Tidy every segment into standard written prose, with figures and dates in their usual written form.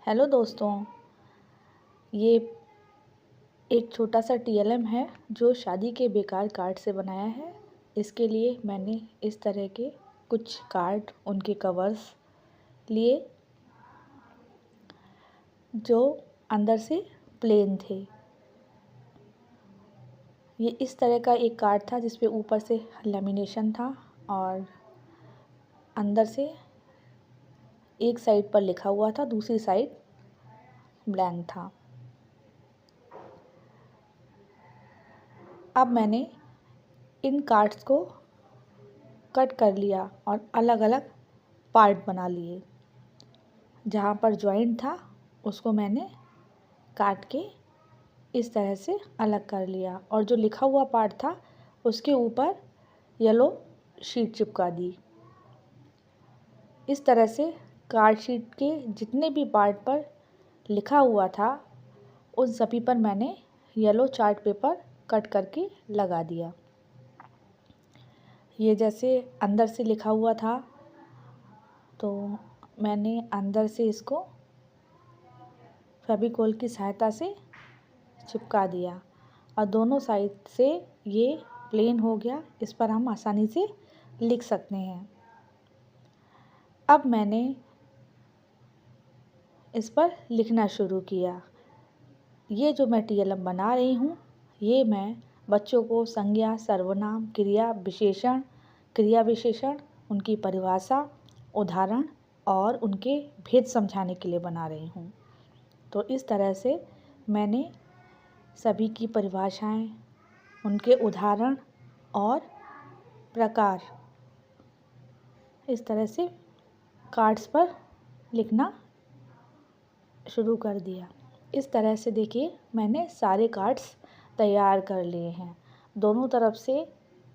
Hello दोस्तों, ये एक छोटा सा टीएलएम है जो शादी के बेकार कार्ड से बनाया है। इसके लिए मैंने इस तरह के कुछ कार्ड, उनके कवर्स लिए जो अंदर से प्लेन थे। ये इस तरह का एक कार्ड था जिस पे ऊपर से लेमिनेशन था और अंदर से एक साइड पर लिखा हुआ था, दूसरी साइड ब्लैंक था। अब मैंने इन कार्ड्स को कट कर लिया और अलग अलग पार्ट बना लिए। जहाँ पर जॉइंट था उसको मैंने काट के इस तरह से अलग कर लिया और जो लिखा हुआ पार्ट था उसके ऊपर येलो शीट चिपका दी। इस तरह से कार्ड शीट के जितने भी पार्ट पर लिखा हुआ था उन सभी पर मैंने येलो चार्ट पेपर कट करके लगा दिया। ये जैसे अंदर से लिखा हुआ था तो मैंने अंदर से इसको फेविकोल की सहायता से चिपका दिया और दोनों साइड से ये प्लेन हो गया। इस पर हम आसानी से लिख सकते हैं। अब मैंने इस पर लिखना शुरू किया। ये जो मैं टीएलएम बना रही हूँ ये मैं बच्चों को संज्ञा, सर्वनाम, क्रिया विशेषण, उनकी परिभाषा, उदाहरण और उनके भेद समझाने के लिए बना रही हूँ। तो इस तरह से मैंने सभी की परिभाषाएं, उनके उदाहरण और प्रकार इस तरह से कार्ड्स पर लिखना शुरू कर दिया। इस तरह से देखिए मैंने सारे कार्ड्स तैयार कर लिए हैं। दोनों तरफ से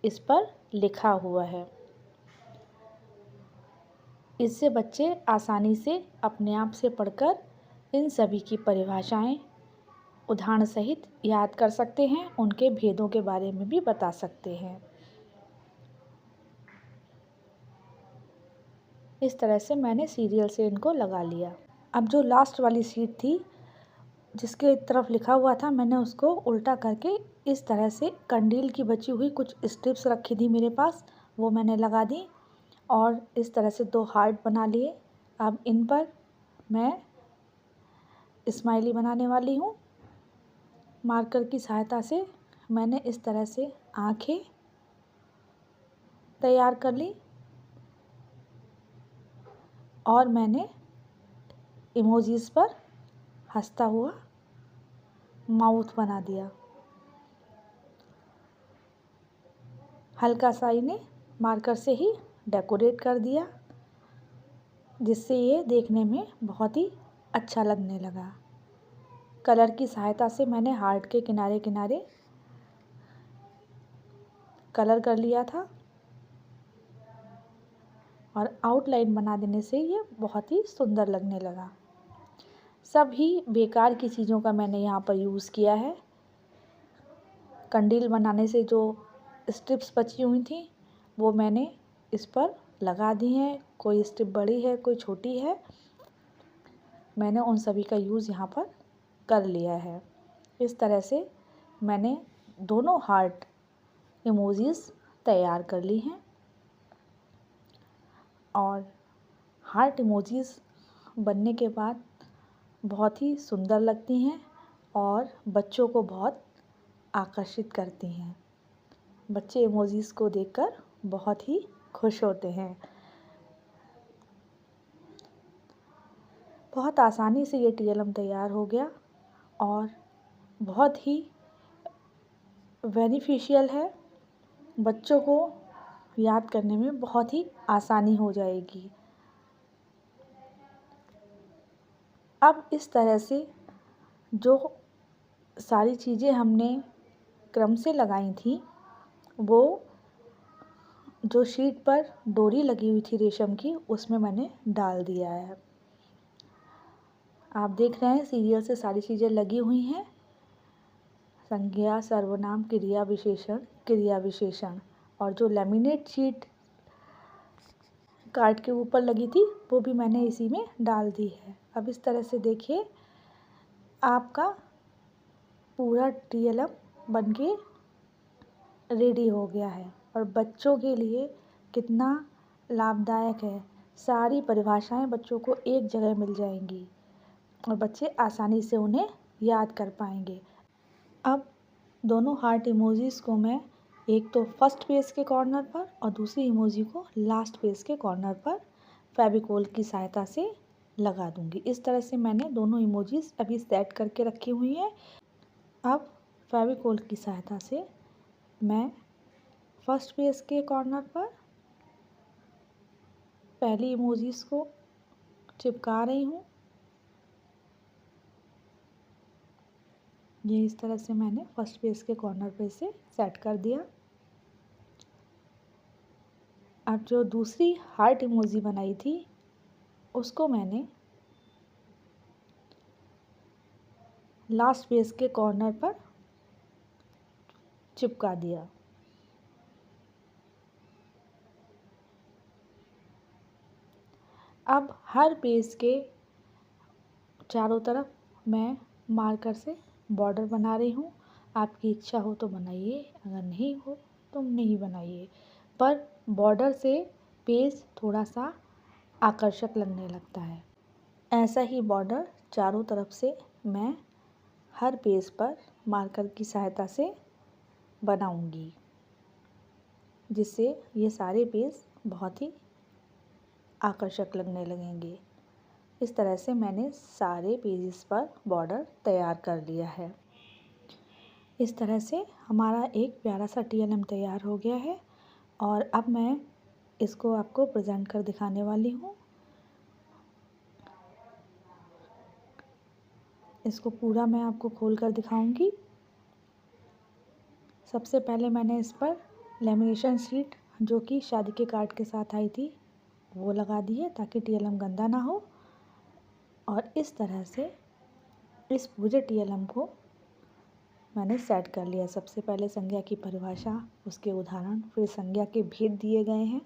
इस पर लिखा हुआ है। इससे बच्चे आसानी से अपने आप से पढ़कर इन सभी की परिभाषाएं उदाहरण सहित याद कर सकते हैं, उनके भेदों के बारे में भी बता सकते हैं। इस तरह से मैंने सीरियल से इनको लगा लिया। अब जो लास्ट वाली शीट थी जिसके तरफ लिखा हुआ था मैंने उसको उल्टा करके इस तरह से कंडील की बची हुई कुछ स्ट्रिप्स रखी थी मेरे पास, वो मैंने लगा दी और इस तरह से 2 हार्ट बना लिए। अब इन पर मैं स्माइली बनाने वाली हूँ। मार्कर की सहायता से मैंने इस तरह से आँखें तैयार कर ली और मैंने इमोजीज पर हंसता हुआ माउथ बना दिया। हल्का सा इन्हें मार्कर से ही डेकोरेट कर दिया जिससे ये देखने में बहुत ही अच्छा लगने लगा। कलर की सहायता से मैंने हार्ट के किनारे किनारे कलर कर लिया था और आउटलाइन बना देने से ये बहुत ही सुंदर लगने लगा। सभी बेकार की चीज़ों का मैंने यहाँ पर यूज़ किया है। कंडील बनाने से जो स्ट्रिप्स बची हुई थी वो मैंने इस पर लगा दी हैं। कोई स्ट्रिप बड़ी है, कोई छोटी है, मैंने उन सभी का यूज़ यहाँ पर कर लिया है। इस तरह से मैंने दोनों हार्ट इमोजीज तैयार कर ली हैं और हार्ट इमोजीज बनने के बाद बहुत ही सुंदर लगती हैं और बच्चों को बहुत आकर्षित करती हैं। बच्चे इमोजीज को देखकर बहुत ही खुश होते हैं। बहुत आसानी से ये टीएलएम तैयार हो गया और बहुत ही बेनिफिशियल है। बच्चों को याद करने में बहुत ही आसानी हो जाएगी। अब इस तरह से जो सारी चीज़ें हमने क्रम से लगाई थी वो जो शीट पर डोरी लगी हुई थी रेशम की उसमें मैंने डाल दिया है। आप देख रहे हैं सीरियल से सारी चीज़ें लगी हुई हैं। संज्ञा, सर्वनाम, क्रिया विशेषण और जो लेमिनेट शीट कार्ड के ऊपर लगी थी वो भी मैंने इसी में डाल दी है। अब इस तरह से देखिए आपका पूरा TLM बनके रेडी हो गया है। और बच्चों के लिए कितना लाभदायक है, सारी परिभाषाएं बच्चों को एक जगह मिल जाएंगी और बच्चे आसानी से उन्हें याद कर पाएंगे। अब दोनों हार्ट इमोजीज़ को मैं एक तो फर्स्ट पेज के कॉर्नर पर और दूसरी इमोजी को लास्ट पेज के कॉर्नर पर फेविकोल की सहायता से लगा दूंगी। इस तरह से मैंने दोनों इमोजीज़ अभी सेट करके रखी हुई हैं। अब फेविकोल की सहायता से मैं फर्स्ट पेज के कॉर्नर पर पहली इमोजीज़ को चिपका रही हूँ। ये इस तरह से मैंने फर्स्ट पेज के कॉर्नर पे से सेट कर दिया। अब जो दूसरी हार्ट इमोजी बनाई थी उसको मैंने लास्ट पेज के कॉर्नर पर चिपका दिया। अब हर पेज के चारों तरफ मैं मार्कर से बॉर्डर बना रही हूँ। आपकी इच्छा हो तो बनाइए, अगर नहीं हो तो नहीं बनाइए, पर बॉर्डर से पेज थोड़ा सा आकर्षक लगने लगता है। ऐसा ही बॉर्डर चारों तरफ से मैं हर पेज पर मार्कर की सहायता से बनाऊंगी, जिससे ये सारे पेज बहुत ही आकर्षक लगने लगेंगे। इस तरह से मैंने सारे पेजेस पर बॉर्डर तैयार कर लिया है। इस तरह से हमारा एक प्यारा सा TLM तैयार हो गया है और अब मैं इसको आपको प्रेजेंट कर दिखाने वाली हूँ। इसको पूरा मैं आपको खोल कर दिखाऊंगी। सबसे पहले मैंने इस पर लेमिनेशन शीट जो कि शादी के कार्ड के साथ आई थी वो लगा दी है ताकि TLM गंदा ना हो। और इस तरह से इस पूरे TLM को मैंने सेट कर लिया। सबसे पहले संज्ञा की परिभाषा, उसके उदाहरण, फिर संज्ञा के भेद दिए गए हैं,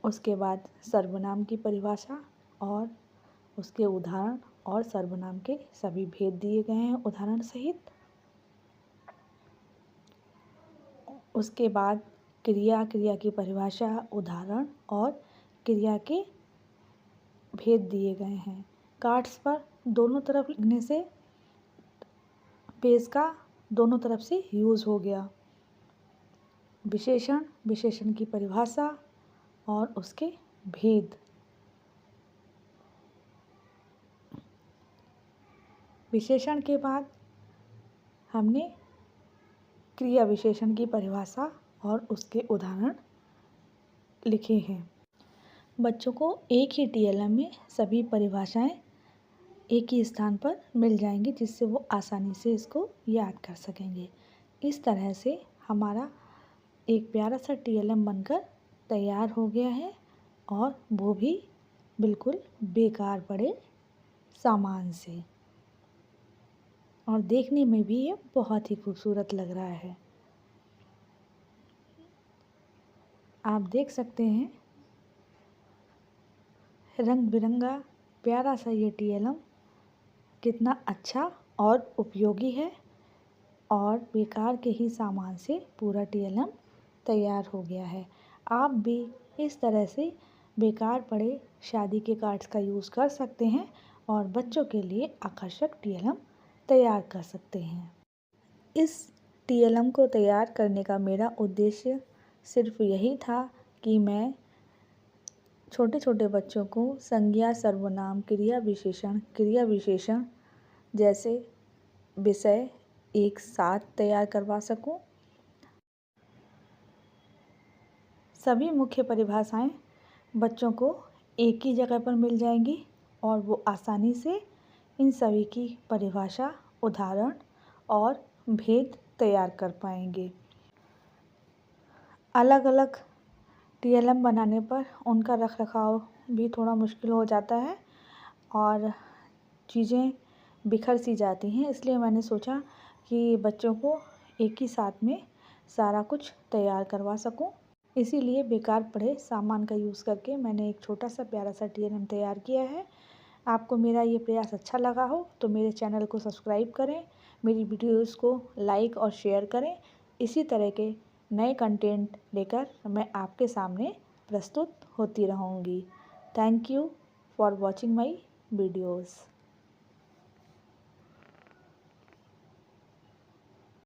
उसके बाद सर्वनाम की परिभाषा और उसके उदाहरण और सर्वनाम के सभी भेद दिए गए हैं उदाहरण सहित। उसके बाद क्रिया की परिभाषा, उदाहरण और क्रिया के भेद दिए गए हैं। कार्ड्स पर दोनों तरफ लिखने से पेज का दोनों तरफ से यूज़ हो गया। विशेषण की परिभाषा और उसके भेद। विशेषण के बाद हमने क्रिया विशेषण की परिभाषा और उसके उदाहरण लिखे हैं। बच्चों को एक ही TLM में सभी परिभाषाएं एक ही स्थान पर मिल जाएंगी, जिससे वो आसानी से इसको याद कर सकेंगे। इस तरह से हमारा एक प्यारा सा TLM बनकर तैयार हो गया है और वो भी बिल्कुल बेकार पड़े सामान से, और देखने में भी ये बहुत ही खूबसूरत लग रहा है। आप देख सकते हैं रंग बिरंगा प्यारा सा ये TLM कितना अच्छा और उपयोगी है, और बेकार के ही सामान से पूरा TLM तैयार हो गया है। आप भी इस तरह से बेकार पड़े शादी के कार्ड्स का यूज़ कर सकते हैं और बच्चों के लिए आकर्षक TLM तैयार कर सकते हैं। इस TLM को तैयार करने का मेरा उद्देश्य सिर्फ यही था कि मैं छोटे छोटे बच्चों को संज्ञा, सर्वनाम, क्रिया विशेषण जैसे विषय एक साथ तैयार करवा सकूं। सभी मुख्य परिभाषाएं बच्चों को एक ही जगह पर मिल जाएंगी और वो आसानी से इन सभी की परिभाषा, उदाहरण और भेद तैयार कर पाएंगे। अलग अलग TLM बनाने पर उनका रख रखाव भी थोड़ा मुश्किल हो जाता है और चीज़ें बिखर सी जाती हैं, इसलिए मैंने सोचा कि बच्चों को एक ही साथ में सारा कुछ तैयार करवा सकूं। इसीलिए बेकार पड़े सामान का यूज़ करके मैंने एक छोटा सा प्यारा सा TNM तैयार किया है। आपको मेरा ये प्रयास अच्छा लगा हो तो मेरे चैनल को सब्सक्राइब करें, मेरी वीडियोज़ को लाइक और शेयर करें। इसी तरह के नए कंटेंट लेकर मैं आपके सामने प्रस्तुत होती रहूँगी। Thank you for watching my videos.